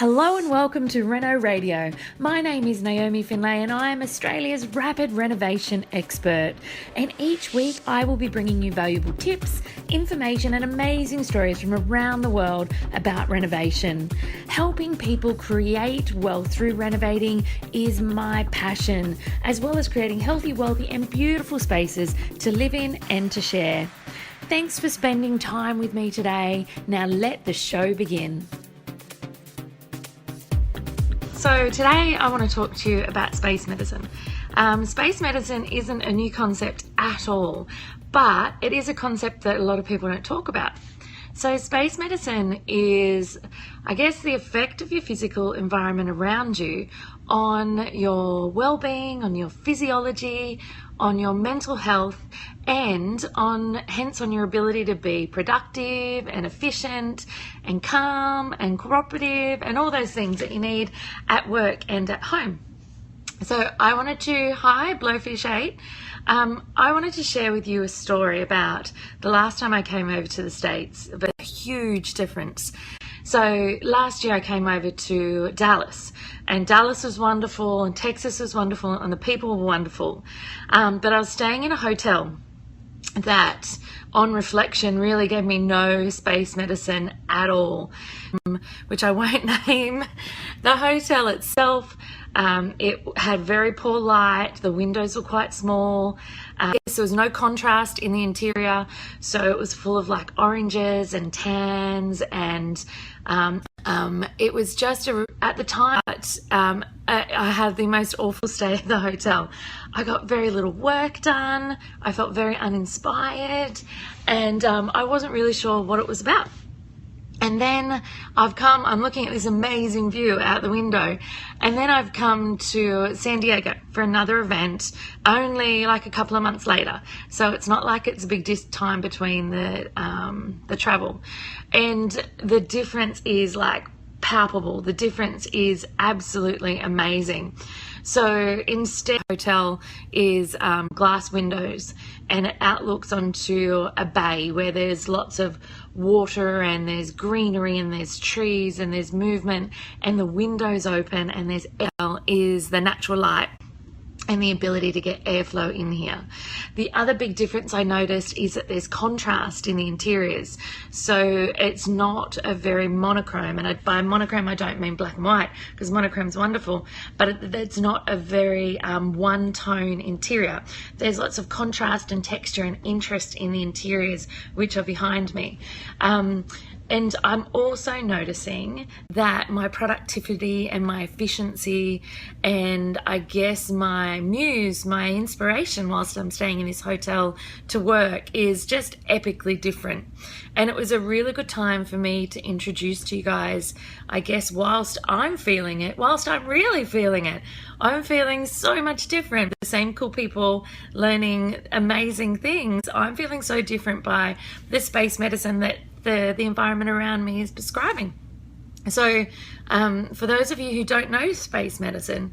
Hello and welcome to Reno Radio. My name is Naomi Finlay and I am Australia's rapid renovation expert. And each week I will be bringing you valuable tips, information and amazing stories from around the world about renovation. Helping people create wealth through renovating is my passion, as well as creating healthy, wealthy and beautiful spaces to live in and to share. Thanks for spending time with me today. Now let the show begin. So today I want to talk to you about space medicine. Space medicine isn't a new concept at all, but it is a concept that a lot of people don't talk about. So space medicine is, I guess, the effect of your physical environment around you on your well-being, on your physiology, on your mental health, and hence on your ability to be productive and efficient and calm and cooperative and all those things that you need at work and at home. So I wanted to, hi Blowfish 8, I wanted to share with you a story about the last time I came over to the States, but a huge difference. So last year I came over to Dallas, and Dallas was wonderful and Texas was wonderful and the people were wonderful, but I was staying in a hotel that on reflection really gave me no space medicine at all, which I won't name. The hotel itself, it had very poor light, the windows were quite small, there was no contrast in the interior, so it was full of like oranges and tans, and it was just at the time I had the most awful stay at the hotel. I got very little work done, I felt very uninspired, and I wasn't really sure what it was about. And then I'm looking at this amazing view out the window, and then I've come to San Diego for another event only like a couple of months later. So it's not like it's a big time between the travel. And the difference is like palpable. The difference is absolutely amazing. So instead, the hotel is glass windows, and it outlooks onto a bay where there's lots of water and there's greenery and there's trees and there's movement, and the windows open and there's is the natural light and the ability to get airflow in here. The other big difference I noticed is that there's contrast in the interiors. So it's not a very monochrome, and by monochrome I don't mean black and white, because monochrome's wonderful, but it's not a very one-tone interior. There's lots of contrast and texture and interest in the interiors, which are behind me. And I'm also noticing that my productivity and my efficiency and I guess my muse, my inspiration whilst I'm staying in this hotel to work is just epically different. And it was a really good time for me to introduce to you guys, I guess, whilst I'm feeling it, whilst I'm really feeling it, I'm feeling so much different. The same cool people learning amazing things. I'm feeling so different by the space medicine that the environment around me is prescribing. So for those of you who don't know space medicine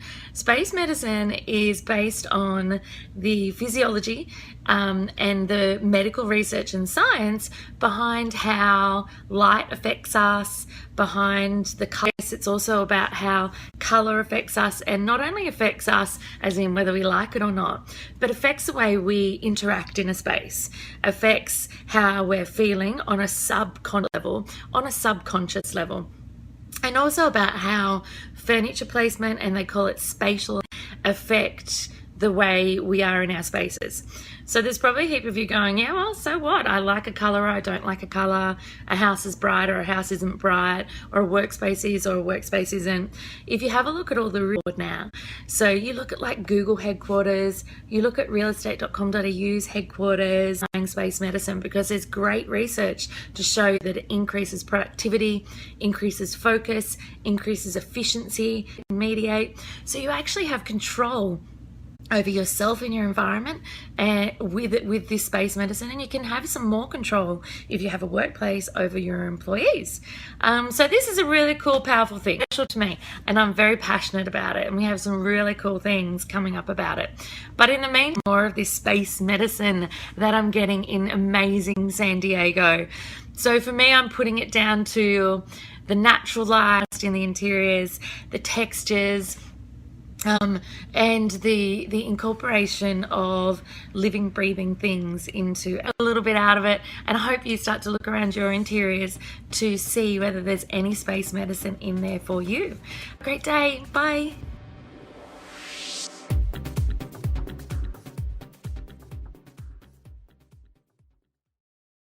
is based on the physiology and the medical research and science behind how light affects us, behind the color. It's also about how color affects us, and not only affects us as in whether we like it or not, but affects the way we interact in a space, affects how we're feeling on a subconscious level. And also about how furniture placement, and they call it spatial, affect the way we are in our spaces. So there's probably a heap of you going, yeah, well, so what? I like a color, or I don't like a color. A house is bright or a house isn't bright, or a workspace is or a workspace isn't. If you have a look at all the reward now, so you look at like Google headquarters, you look at realestate.com.au's headquarters, space medicine, because there's great research to show that it increases productivity, increases focus, increases efficiency, mediate. So you actually have control over yourself and your environment with this space medicine, and you can have some more control if you have a workplace over your employees. So this is a really cool, powerful thing, special to me, and I'm very passionate about it, and we have some really cool things coming up about it. But in the meantime, more of this space medicine that I'm getting in amazing San Diego. So for me, I'm putting it down to the natural light in the interiors, the textures, and the incorporation of living, breathing things into a little bit out of it. And I hope you start to look around your interiors to see whether there's any space medicine in there for you. Great day. Bye.